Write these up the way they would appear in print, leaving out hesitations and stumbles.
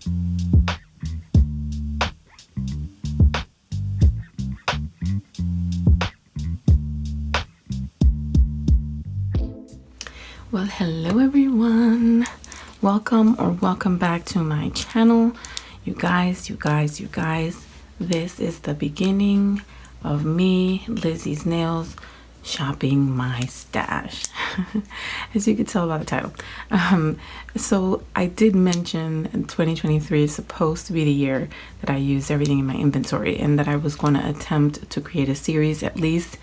Well, hello everyone. Welcome back to my channel. You guys, this is the beginning of me, Lizzy's Nails, shopping my stash. As you can tell by the title. So I did mention 2023 is supposed to be the year that I use everything in my inventory, and that I was going to attempt to create a series at least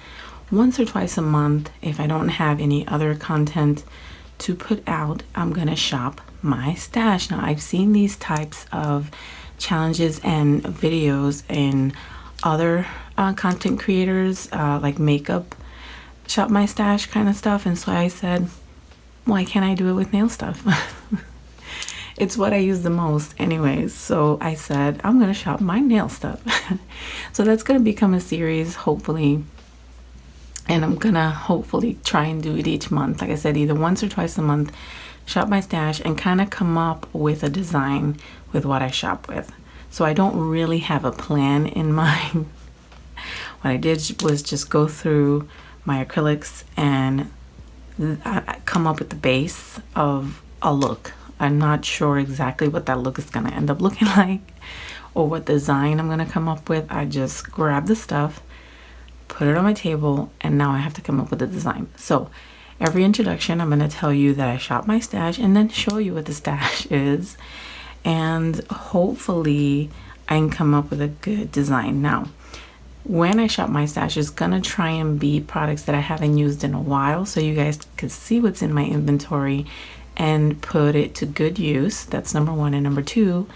once or twice a month. If I don't have any other content to put out, I'm gonna shop my stash. Now, I've seen these types of challenges and videos in other content creators, like makeup shop my stash kind of stuff, and so I said, why can't I do it with nail stuff? It's what I use the most anyways, so I said I'm gonna shop my nail stuff. So that's gonna become a series, hopefully, and I'm gonna hopefully try and do it each month. Like I said, either once or twice a month, shop my stash and kind of come up with a design with what I shop with. So I don't really have a plan in mind. What I did was just go through my acrylics and come up with the base of a look. I'm not sure exactly what that look is gonna end up looking like or what design I'm gonna come up with. I just grab the stuff, put it on my table, and now I have to come up with a design. So every introduction, I'm going to tell you that I shop my stash and then show you what the stash is, and hopefully I can come up with a good design. Now, when I shop my stash, it's going to try and be products that I haven't used in a while, so you guys can see what's in my inventory and put it to good use. That's number one. And number two,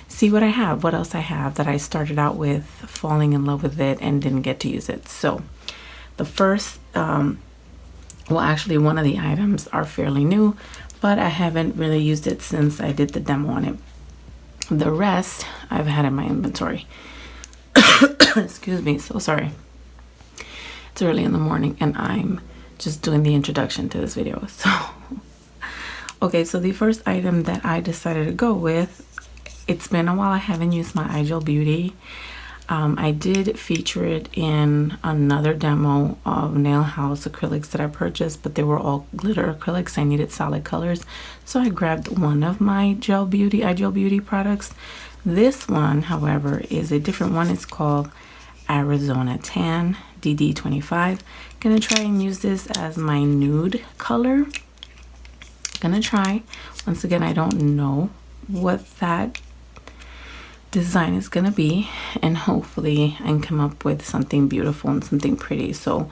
see what I have, what else I have that I started out with, falling in love with it and didn't get to use it. So the first, well, actually one of the items are fairly new, but I haven't really used it since I did the demo on it. The rest I've had in my inventory. Excuse me, so sorry. It's early in the morning and I'm just doing the introduction to this video. So, okay, so the first item that I decided to go with, it's been a while I haven't used my iGel Beauty. I did feature it in another demo of Nail House acrylics that I purchased, but they were all glitter acrylics. I needed solid colors, so I grabbed one of my iGel Beauty products. This one, however, is a different one. It's called Arizona Tan DD25. Gonna try and use this as my nude color. Gonna try. Once again, I don't know what that design is gonna be, and hopefully I can come up with something beautiful and something pretty. So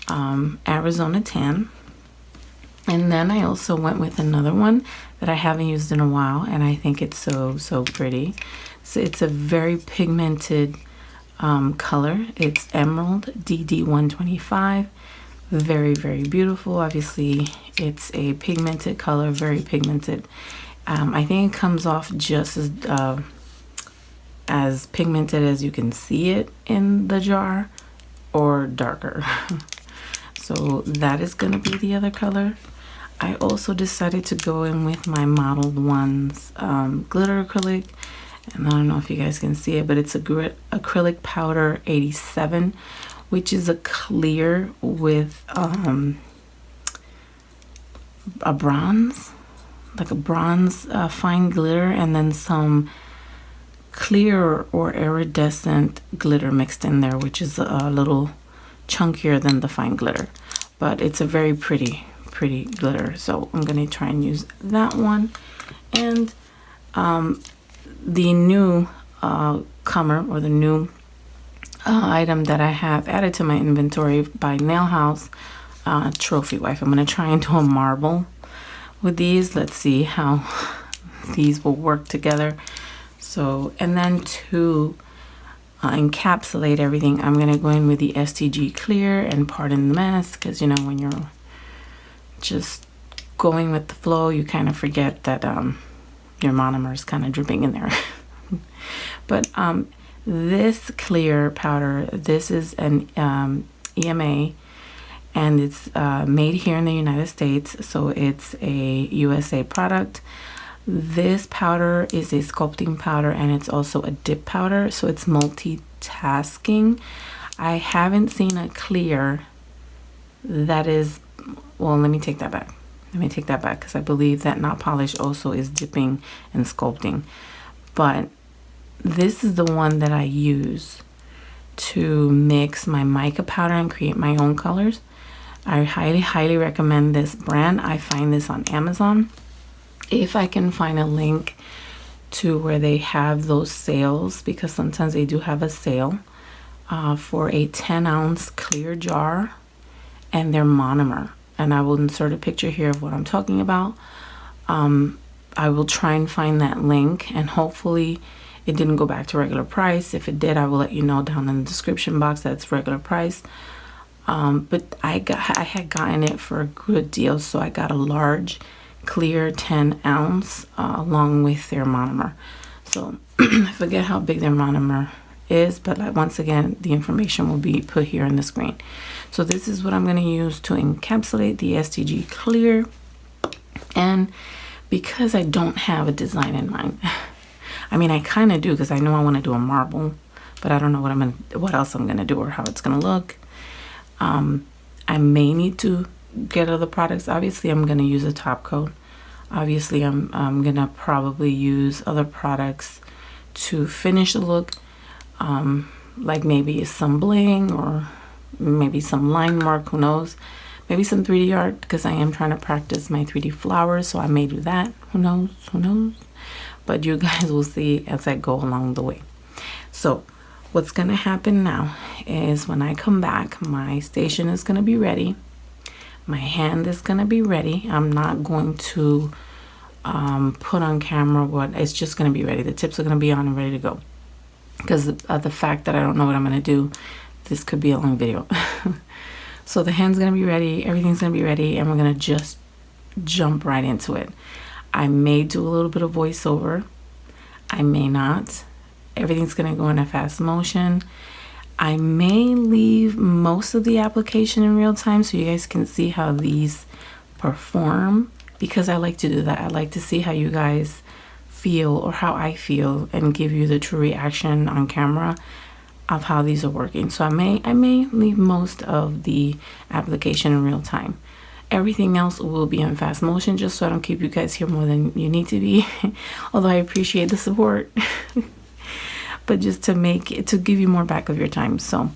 Arizona Tan. And then I also went with another one that I haven't used in a while, and I think it's so pretty. So it's a very pigmented color. It's Emerald DD125. Very beautiful. Obviously it's a pigmented color, very pigmented. I think it comes off just as pigmented as you can see it in the jar, or darker. So that is gonna be the other color. I also decided to go in with my Modeled Ones glitter acrylic, and I don't know if you guys can see it, but it's a acrylic powder 87, which is a clear with a bronze, like a bronze fine glitter, and then some clear or iridescent glitter mixed in there, which is a little chunkier than the fine glitter, but it's a very pretty glitter. So I'm gonna try and use that one. And the new comer, or the new item that I have added to my inventory by Nail House, Trophy Wife. I'm gonna try and do a marble with these. Let's see how these will work together. So, and then to encapsulate everything, I'm gonna go in with the STG Clear, and pardon the mess, because you know when you're just going with the flow, you kind of forget that your monomer is kind of dripping in there. But this clear powder, this is an EMA, and it's made here in the United States, so it's a USA product. This powder is a sculpting powder and it's also a dip powder, so it's multitasking. I haven't seen a clear that is, well, let me take that back. Because I believe that Not Polish also is dipping and sculpting. But this is the one that I use to mix my mica powder and create my own colors. I highly recommend this brand. I find this on Amazon. If I can find a link to where they have those sales, because sometimes they do have a sale for a 10-ounce clear jar and their monomer. And I will insert a picture here of what I'm talking about. I will try and find that link, and hopefully it didn't go back to regular price. If it did, I will let you know down in the description box that's regular price. But I had gotten it for a good deal, so I got a large clear 10-ounce along with their monomer. So I forget how big their monomer is, but once again, the information will be put here on the screen. So this is what I'm going to use to encapsulate the STG clear. And because I don't have a design in mind, I mean, I kind of do, because I know I want to do a marble, but I don't know what else I'm going to do or how it's going to look. I may need to get other products. Obviously, I'm going to use a top coat. Obviously, I'm going to probably use other products to finish the look. Like maybe some bling or maybe some line mark, who knows, maybe some 3D art, because I am trying to practice my 3D flowers, so I may do that. Who knows, but you guys will see as I go along the way. So what's gonna happen now is when I come back, my station is gonna be ready, my hand is gonna be ready. I'm not going to put on camera what, it's just gonna be ready. The tips are gonna be on and ready to go, because of the fact that I don't know what I'm going to do. This could be a long video. So the hand's going to be ready, everything's going to be ready, and we're going to just jump right into it. I may do a little bit of voiceover, I may not. Everything's going to go in a fast motion. I may leave most of the application in real time so you guys can see how these perform, because I like to do that. I like to see how you guys feel or how I feel and give you the true reaction on camera of how these are working. So I may leave most of the application in real time. Everything else will be in fast motion, just so I don't keep you guys here more than you need to be. Although I appreciate the support. But just to give you more back of your time. So I'm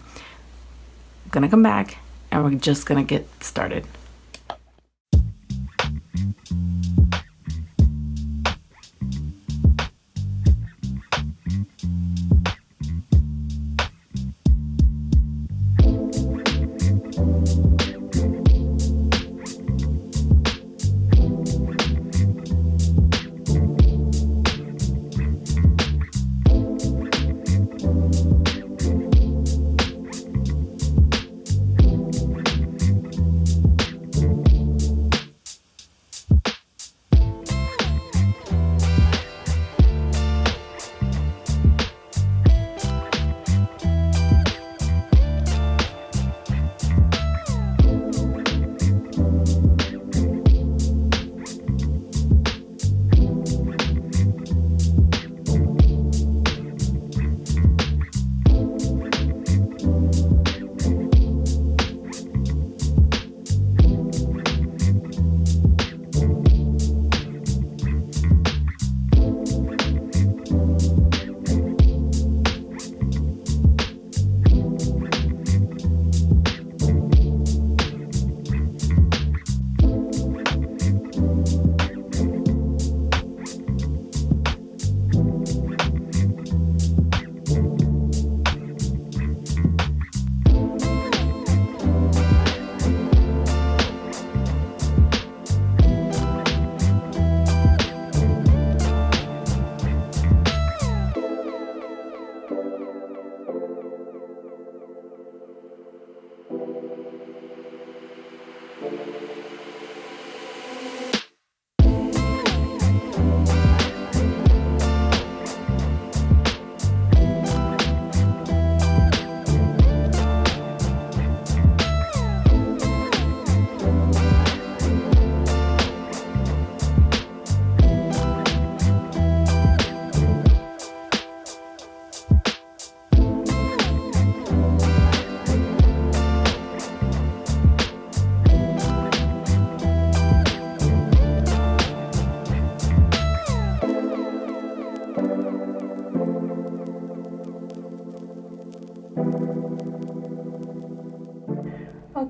gonna come back and we're just gonna get started.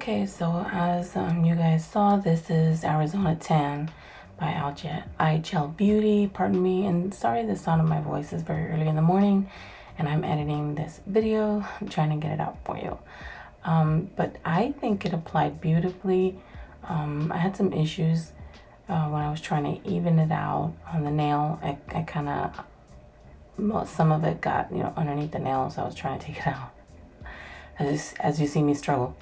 Okay, so as you guys saw, this is Arizona Tan by iGel Beauty. Pardon me, and sorry the sound of my voice is very early in the morning, and I'm editing this video. I'm trying to get it out for you. But I think it applied beautifully. I had some issues when I was trying to even it out on the nail. I kind of, some of it got, underneath the nail, so I was trying to take it out. As you see me struggle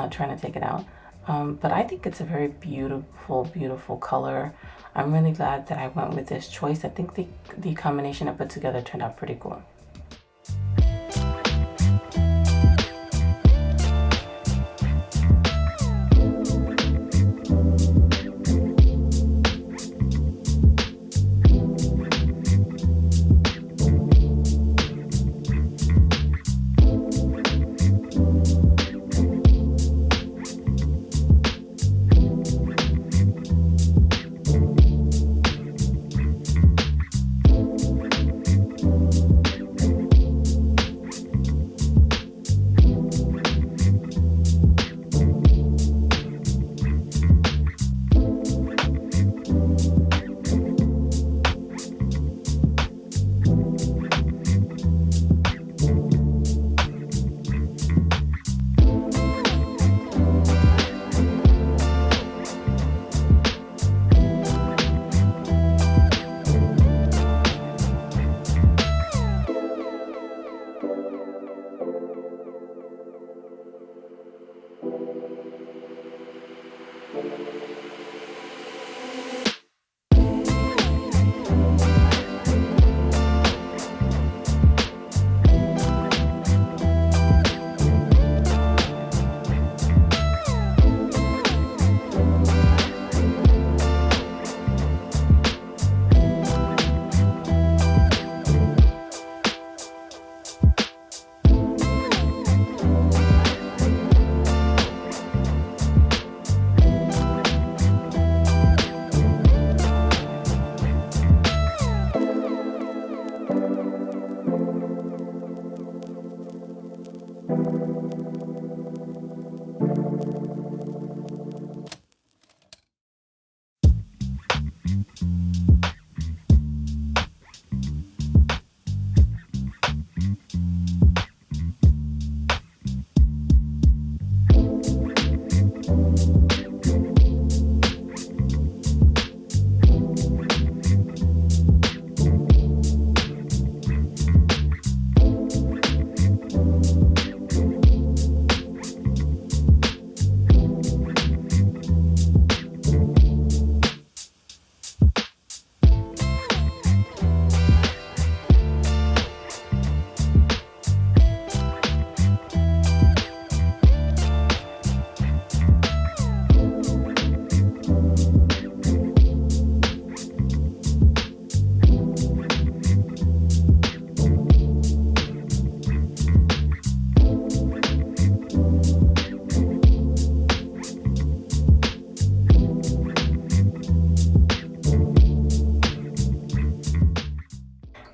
trying to take it out. But I think it's a very beautiful, beautiful color. I'm really glad that I went with this choice. I think the combination I put together turned out pretty cool.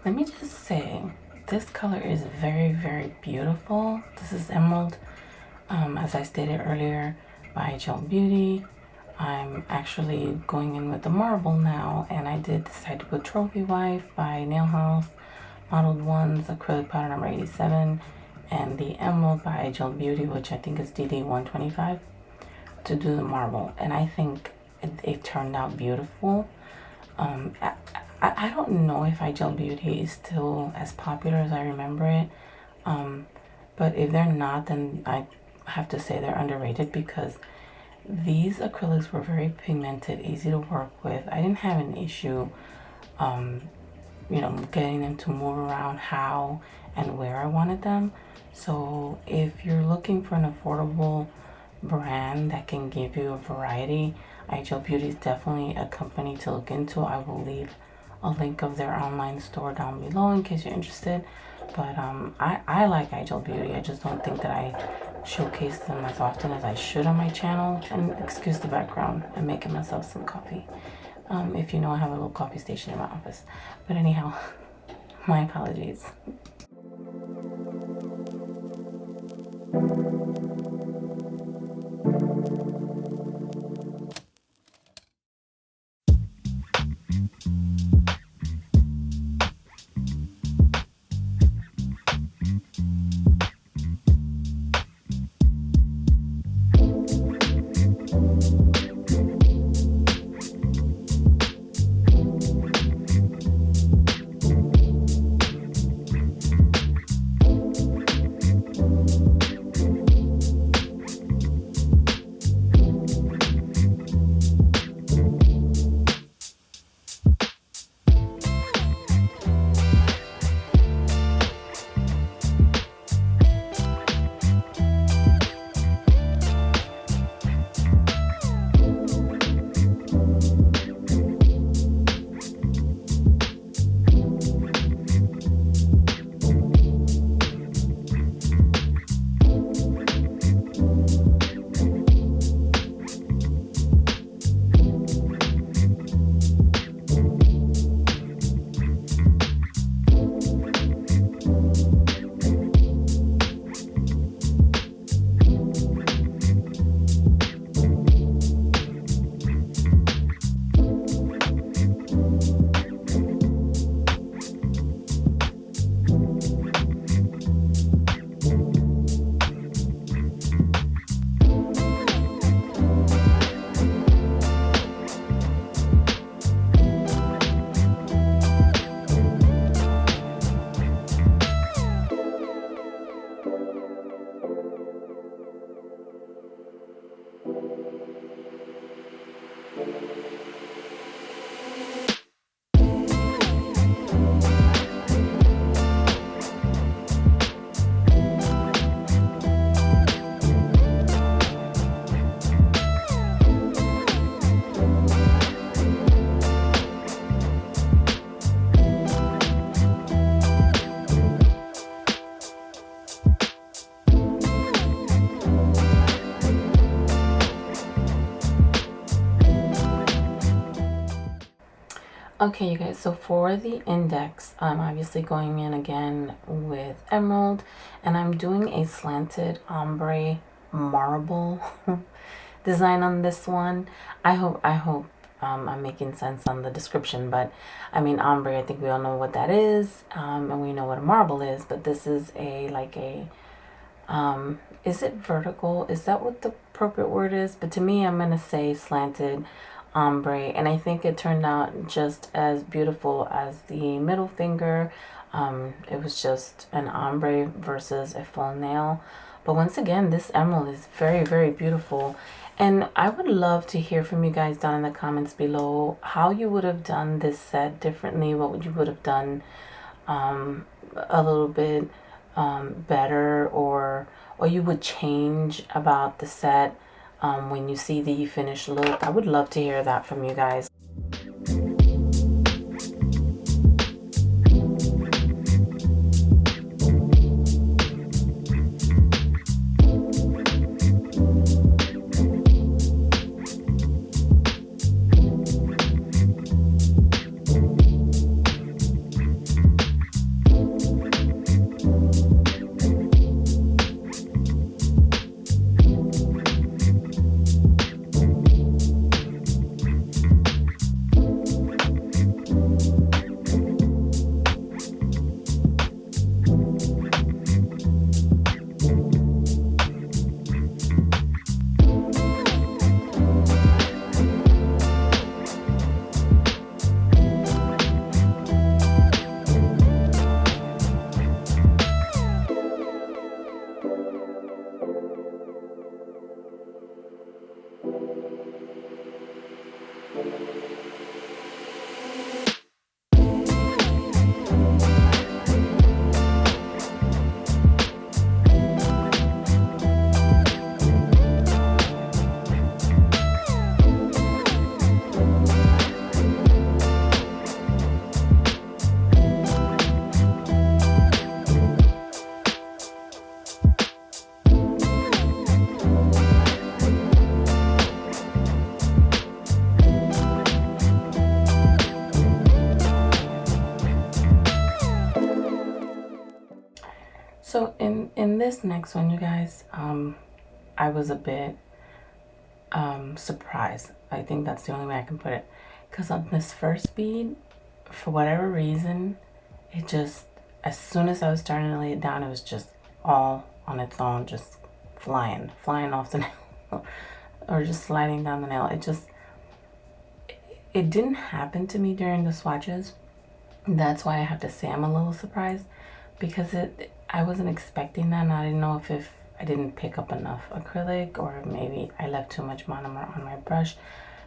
Let me just say, this color is very, very beautiful. This is Emerald, as I stated earlier, by iGel Beauty. I'm actually going in with the marble now, and I did decide to put Trophy Wife by Nail House, Modeled Ones, acrylic powder number 87, and the Emerald by iGel Beauty, which I think is DD 125, to do the marble. And I think it turned out beautiful. I don't know if iGel Beauty is still as popular as I remember it, but if they're not, then I have to say they're underrated, because these acrylics were very pigmented, easy to work with. I didn't have an issue, getting them to move around how and where I wanted them. So if you're looking for an affordable brand that can give you a variety, iGel Beauty is definitely a company to look into. I will leave a link of their online store down below in case you're interested. But I like iGel Beauty. I just don't think that I showcase them as often as I should on my channel. And excuse the background, I'm making myself some coffee. If you know, I have a little coffee station in my office. But anyhow, my apologies. Okay, you guys, so for the index, I'm obviously going in again with emerald, and I'm doing a slanted ombre marble design on this one. I hope I'm making sense on the description, but I mean ombre, I think we all know what that is, and we know what a marble is, but this is a like a is it vertical? Is that what the appropriate word is? But to me, I'm gonna say slanted ombre, and I think it turned out just as beautiful as the middle finger. It was just an ombre versus a full nail. But once again, this emerald is very, very beautiful. And I would love to hear from you guys down in the comments below how you would have done this set differently, what would you would have done a little bit better, or you would change about the set when you see the finished look. I would love to hear that from you guys. So in this next one, you guys, I was a bit surprised. I think that's the only way I can put it, because on this first bead, for whatever reason, it just, as soon as I was starting to lay it down, it was just all on its own, just flying off the nail, or just sliding down the nail. It didn't happen to me during the swatches. That's why I have to say I'm a little surprised, because I wasn't expecting that, and I didn't know if I didn't pick up enough acrylic, or maybe I left too much monomer on my brush,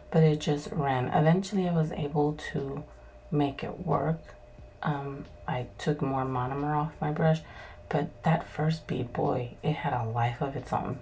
but it just ran. Eventually I was able to make it work. I took more monomer off my brush, but that first bead, boy, it had a life of its own.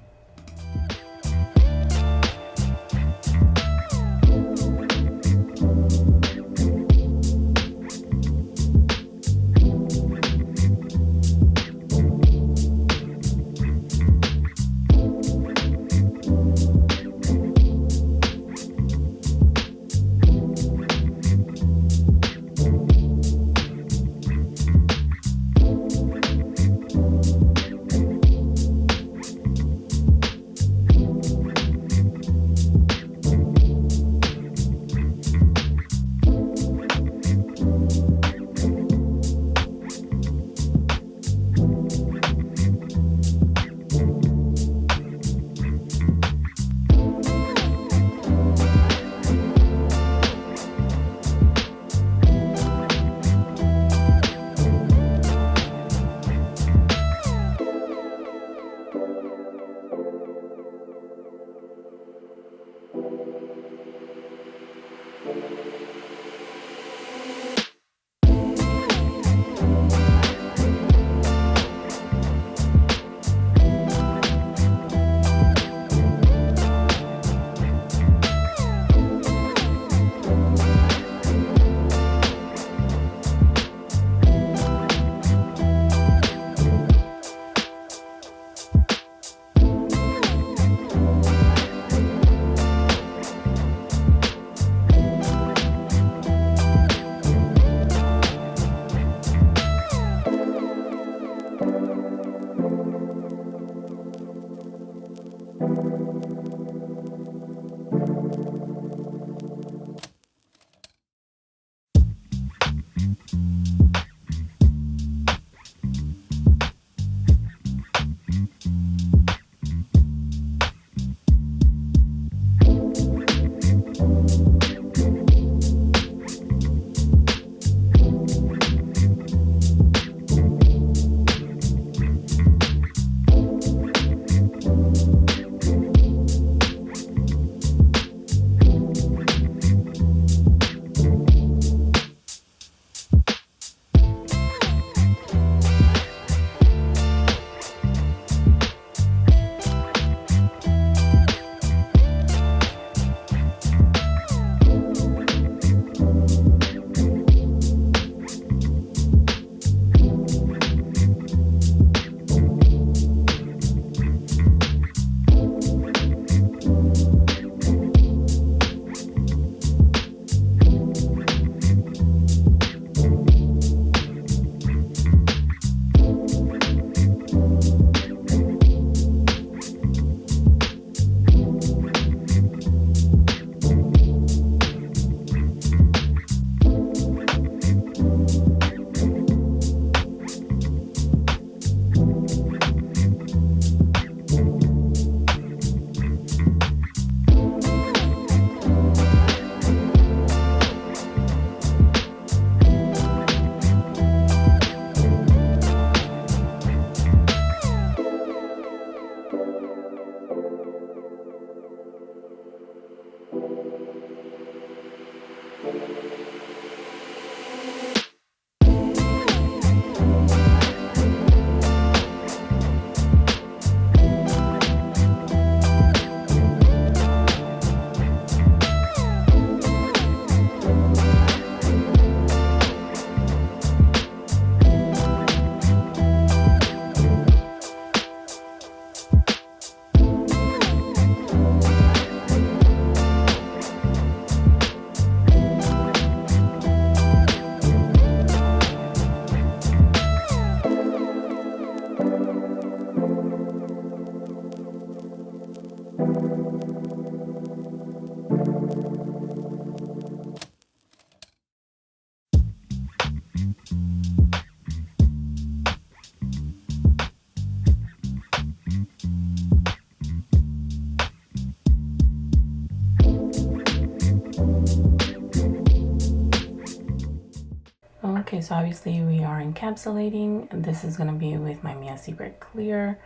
Okay, so obviously we are encapsulating, and this is going to be with my Mia Secret Clear.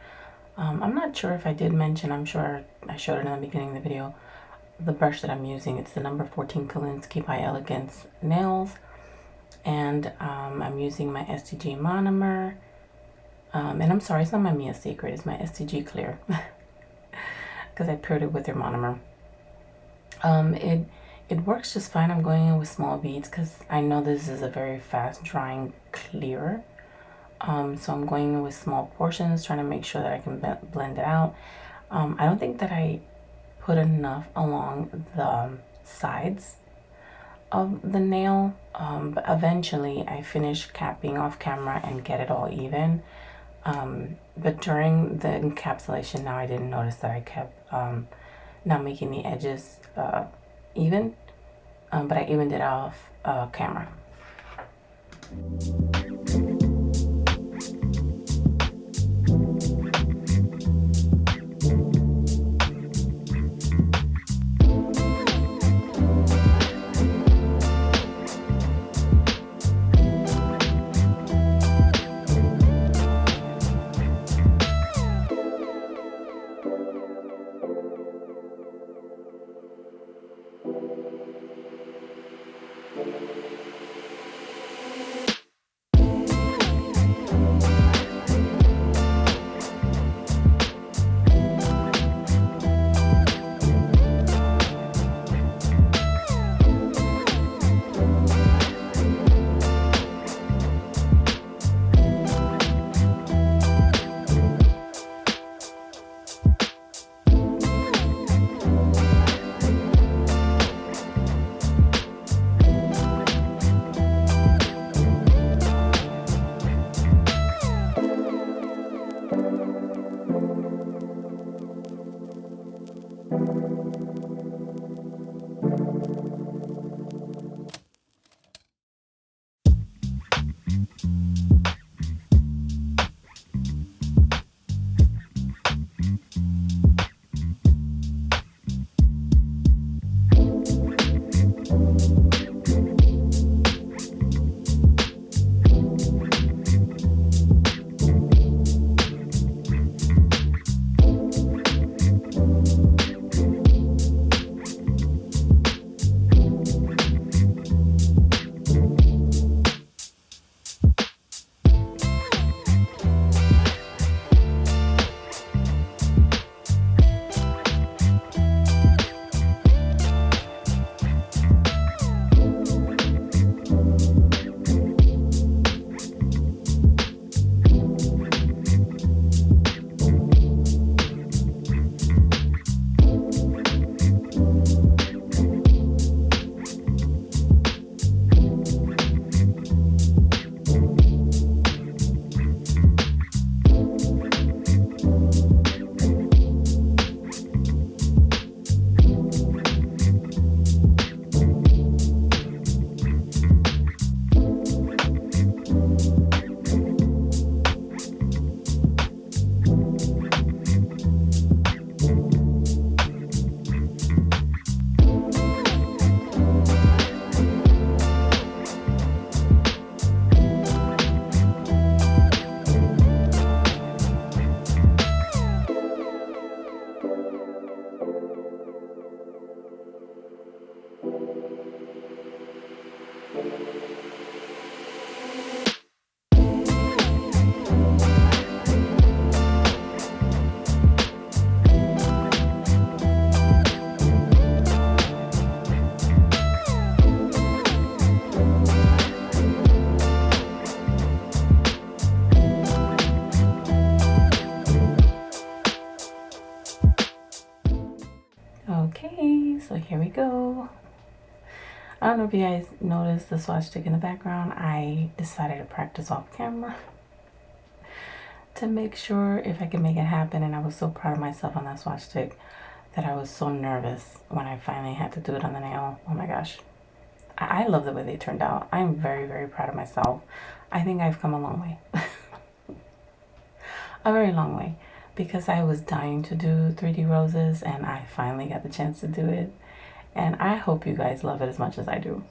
I'm not sure if I did mention, I'm sure I showed it in the beginning of the video, the brush that I'm using. It's the number 14 Kolinsky by Elegance Nails, and I'm using my STG monomer. And I'm sorry, it's not my Mia Secret, it's my STG Clear, because I paired it with their monomer. It works just fine. I'm going in with small beads because I know this is a very fast drying clear. So I'm going in with small portions, trying to make sure that I can blend it out. I don't think that I put enough along the sides of the nail, but eventually I finish capping off camera and get it all even. But during the encapsulation now I didn't notice that I kept not making the edges even, but I evened it off camera. Okay, so here we go. I don't know if you guys noticed the swatch stick in the background. I decided to practice off camera to make sure if I could make it happen, and I was so proud of myself on that swatch stick that I was so nervous when I finally had to do it on the nail. Oh my gosh. I love the way they turned out. I'm very, very proud of myself. I think I've come a long way. A very long way. Because I was dying to do 3D roses and I finally got the chance to do it. And I hope you guys love it as much as I do.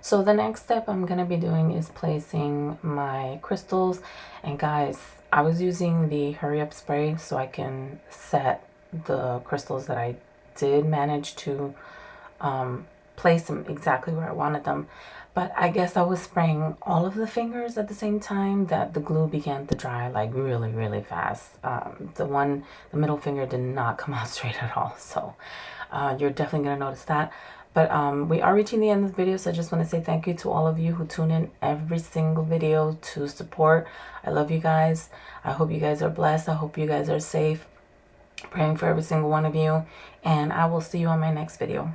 So the next step I'm going to be doing is placing my crystals. And guys, I was using the hurry up spray so I can set the crystals that I did manage to place them exactly where I wanted them. But I guess I was spraying all of the fingers at the same time that the glue began to dry like really, really fast. The middle finger did not come out straight at all. So you're definitely going to notice that. But we are reaching the end of the video, so I just want to say thank you to all of you who tune in every single video to support. I love you guys. I hope you guys are blessed. I hope you guys are safe. Praying for every single one of you. And I will see you on my next video.